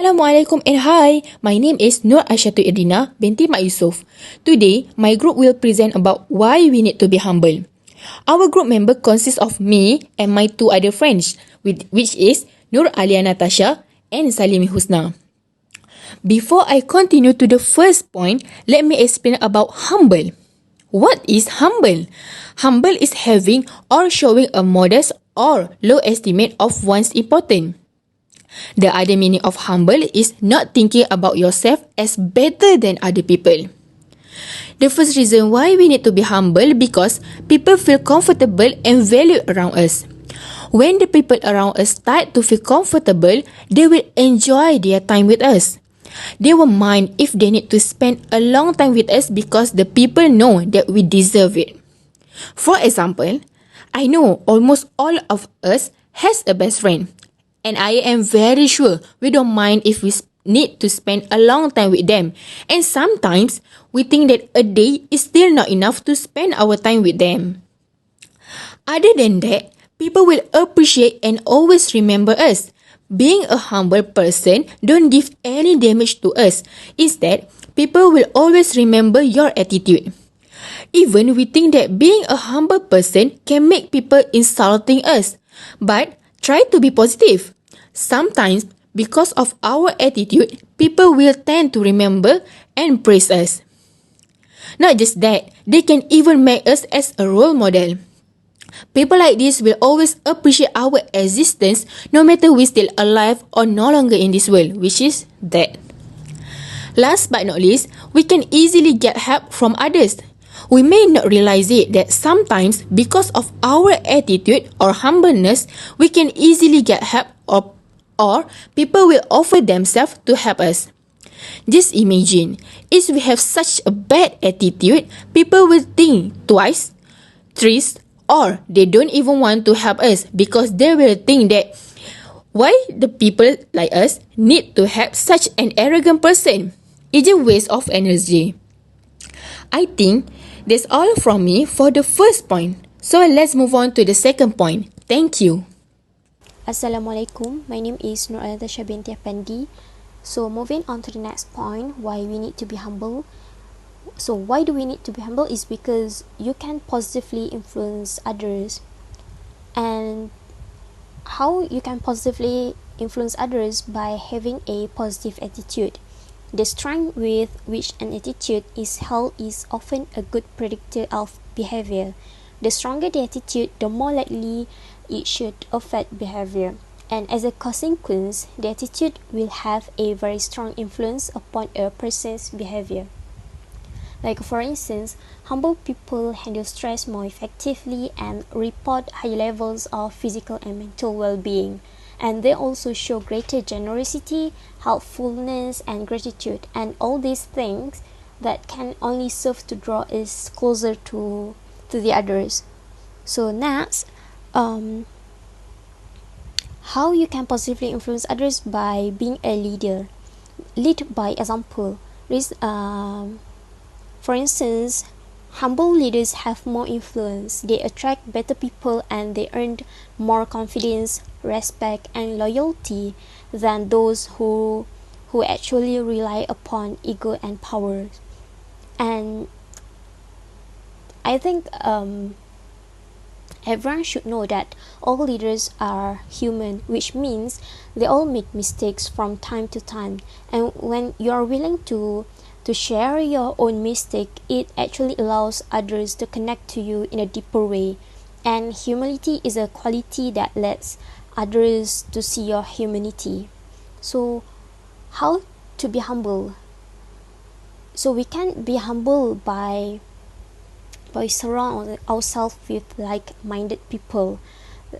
Assalamualaikum and hi, my name is Nur Aisyatu Irdina binti Mak Yusof. Today, my group will present about why we need to be humble. Our group member consists of me and my two other friends, which is Nur Alia Natasha and Salimi Husna. Before I continue to the first point, let me explain about humble. What is humble? Humble is having or showing a modest or low estimate of one's importance. The other meaning of humble is not thinking about yourself as better than other people. The first reason why we need to be humble because people feel comfortable and valued around us. When the people around us start to feel comfortable, they will enjoy their time with us. They won't mind if they need to spend a long time with us because the people know that we deserve it. For example, I know almost all of us has a best friend. And I am very sure we don't mind if we need to spend a long time with them. And sometimes we think that a day is still not enough to spend our time with them. Other than that, people will appreciate and always remember us. Being a humble person don't give any damage to us. Instead, people will always remember your attitude. Even we think that being a humble person can make people insulting us. But try to be positive. Sometimes, because of our attitude, people will tend to remember and praise us. Not just that, they can even make us as a role model. People like this will always appreciate our existence no matter we're still alive or no longer in this world, which is dead. Last but not least, we can easily get help from others. We may not realize it that sometimes because of our attitude or humbleness, we can easily get help or people will offer themselves to help us. Just imagine, if we have such a bad attitude, people will think twice, thrice, or they don't even want to help us because they will think that why the people like us need to help such an arrogant person. It's a waste of energy. I think that's all from me for the first point. So let's move on to the second point. Thank you. Assalamualaikum, my name is Nur Natasha binti Afandi. So moving on to the next point, why we need to be humble. So why do we need to be humble is because you can positively influence others. And how you can positively influence others by having a positive attitude. The strength with which an attitude is held is often a good predictor of behavior. The stronger the attitude, the more likely it should affect behavior. And as a consequence, the attitude will have a very strong influence upon a person's behavior. Like for instance, humble people handle stress more effectively and report high levels of physical and mental well-being. And they also show greater generosity, helpfulness, and gratitude. And all these things that can only serve to draw us closer to the others. So next, how you can positively influence others by being a leader. Lead by example. For instance, humble leaders have more influence. They attract better people and they earn more confidence, respect, and loyalty than those who actually rely upon ego and power. And I think everyone should know that all leaders are human, which means they all make mistakes from time to time. And when you are willing to share your own mistake, it actually allows others to connect to you in a deeper way. And humility is a quality that lets others to see your humanity. So how to be humble? So we can be humble by surround ourselves with like-minded people.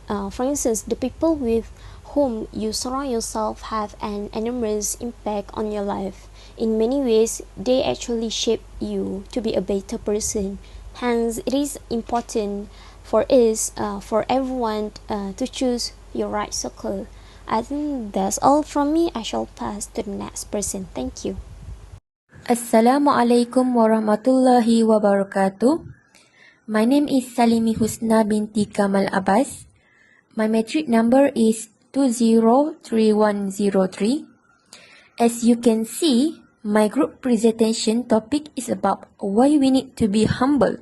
For instance, the people with whom you surround yourself have an enormous impact on your life. In many ways, they actually shape you to be a better person. Hence, it is important for us, for everyone, to choose your right circle. I think that's all from me. I shall pass to the next person. Thank you. Assalamualaikum warahmatullahi wabarakatuh. My name is Salimi Husna binti Kamal Abbas. My metric number is 203103. As you can see, my group presentation topic is about why we need to be humble.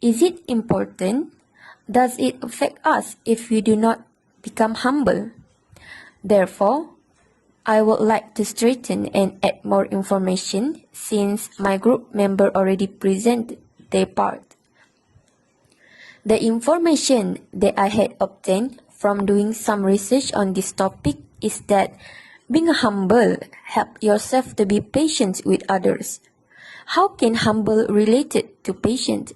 Is it important? Does it affect us if we do not become humble? Therefore, I would like to straighten and add more information since my group member already presented their part. The information that I had obtained from doing some research on this topic is that being humble helps yourself to be patient with others. How can humble related to patient?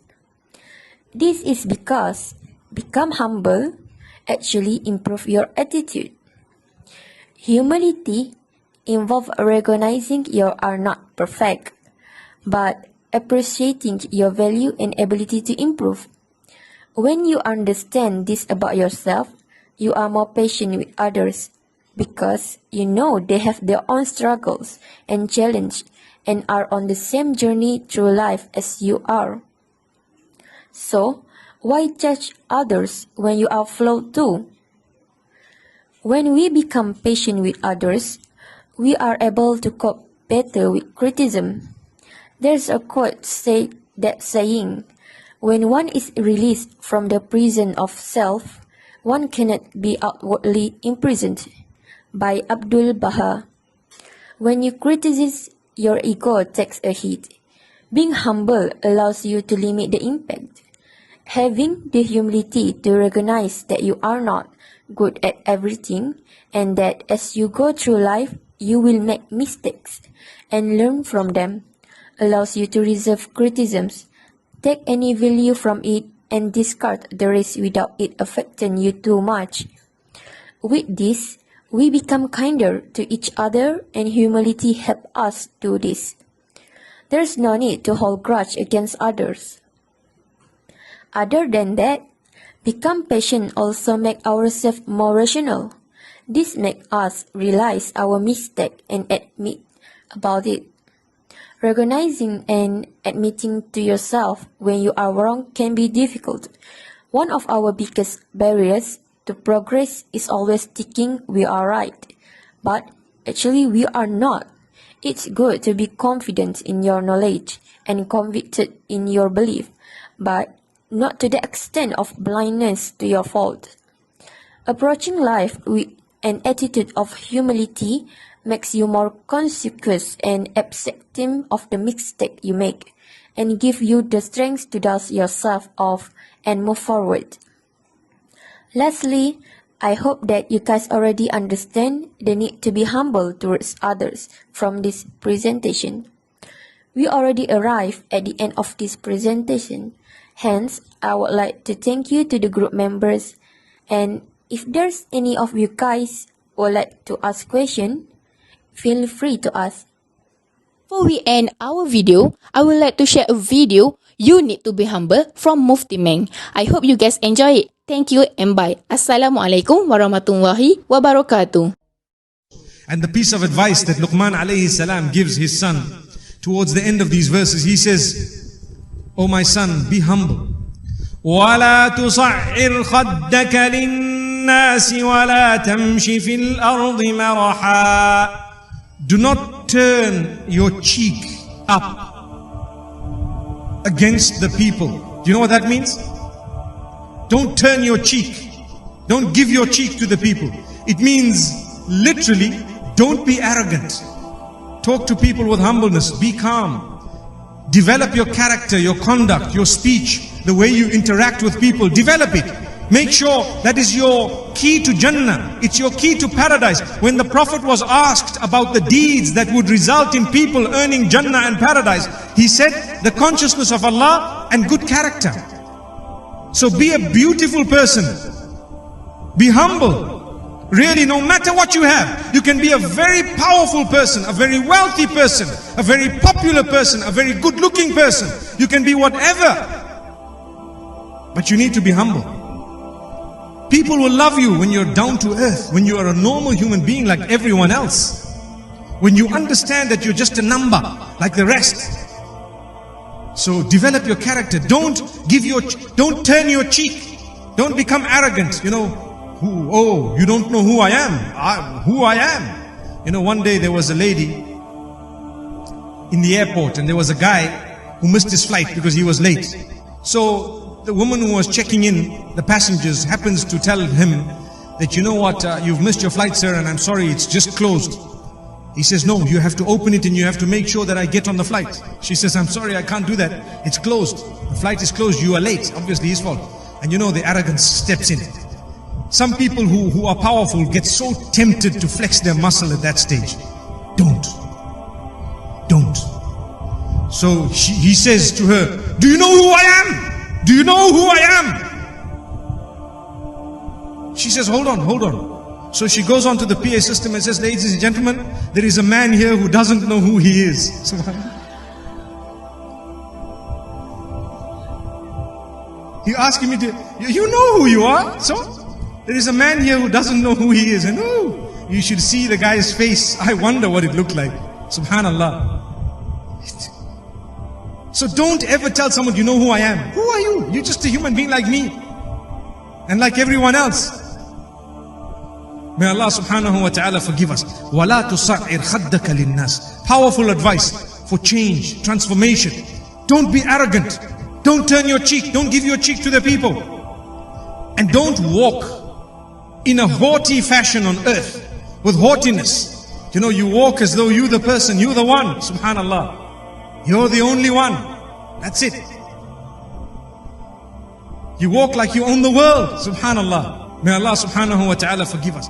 This is because become humble actually improve your attitude. Humility involves recognizing you are not perfect, but appreciating your value and ability to improve. When you understand this about yourself, you are more patient with others because you know they have their own struggles and challenges and are on the same journey through life as you are. So, why judge others when you are flawed too? When we become patient with others, we are able to cope better with criticism. There's a quote saying, when one is released from the prison of self, one cannot be outwardly imprisoned, by Abdul Baha. When you criticize, your ego takes a hit. Being humble allows you to limit the impact. Having the humility to recognize that you are not good at everything and that as you go through life, you will make mistakes and learn from them allows you to reserve criticisms, take any value from it, and discard the rest without it affecting you too much. With this, we become kinder to each other and humility helps us do this. There's no need to hold grudge against others. Other than that, become patient also make ourselves more rational. This makes us realize our mistake and admit about it. Recognizing and admitting to yourself when you are wrong can be difficult. One of our biggest barriers to progress is always thinking we are right, but actually we are not. It's good to be confident in your knowledge and convicted in your belief, but not to the extent of blindness to your fault. Approaching life with an attitude of humility makes you more conscious and accepting of the mistake you make, and give you the strength to dust yourself off and move forward. Lastly, I hope that you guys already understand the need to be humble towards others from this presentation. We already arrived at the end of this presentation. Hence, I would like to thank you to the group members, and if there's any of you guys would like to ask question, feel free to ask. Before we end our video, I would like to share a video, You Need to Be Humble, from Mufti Meng. I hope you guys enjoy it. Thank you and bye. Assalamualaikum warahmatullahi wabarakatuh. And the piece of advice that Luqman alayhi salam gives his son towards the end of these verses, he says, "O my son, be humble. وَلَا تُصَعِّرْ خَدَّكَ لِلنَّاسِ وَلَا تَمْشِ فِي الْأَرْضِ مَرَحًا." Do not turn your cheek up against the people. Do you know what that means? Don't turn your cheek. Don't give your cheek to the people. It means literally, don't be arrogant. Talk to people with humbleness. Be calm. Develop your character, your conduct, your speech, the way you interact with people. Develop it. Make sure that is your key to Jannah. It's your key to paradise. When the Prophet was asked about the deeds that would result in people earning Jannah and paradise, he said the consciousness of Allah and good character. So be a beautiful person. Be humble. Really, no matter what you have, you can be a very powerful person, a very wealthy person, a very popular person, a very good-looking person. You can be whatever. But you need to be humble. People will love you when you're down to earth, when you are a normal human being like everyone else. When you understand that you're just a number like the rest. So develop your character. Don't turn your cheek. Don't become arrogant, you don't know who I am. Who I am. You know, one day there was a lady in the airport and there was a guy who missed his flight because he was late. So the woman who was checking in the passengers happens to tell him that, you know what, you've missed your flight, sir, and I'm sorry, it's just closed. He says, no, you have to open it and you have to make sure that I get on the flight. She says, I'm sorry, I can't do that. It's closed. The flight is closed. You are late. Obviously his fault. And you know, the arrogance steps in. Some people who are powerful get so tempted to flex their muscle at that stage. Don't. So he says to her, do you know who I am? Do you know who I am? She says, hold on. So she goes on to the PA system and says, ladies and gentlemen, there is a man here who doesn't know who he is. You ask him, you know who you are? So, there is a man here who doesn't know who he is. And oh, you should see the guy's face. I wonder what it looked like. Subhanallah. So don't ever tell someone, you know who I am. Who are you? You're just a human being like me. And like everyone else. May Allah subhanahu wa ta'ala forgive us. وَلَا تُصَعِّرْ خَدَّكَ لِلنَّاسِ. Powerful advice for change, transformation. Don't be arrogant. Don't turn your cheek. Don't give your cheek to the people. And don't walk in a haughty fashion on earth with haughtiness. You know, you walk as though you're the person, you're the one. Subhanallah. You're the only one. That's it. You walk like you own the world. Subhanallah. May Allah subhanahu wa ta'ala forgive us.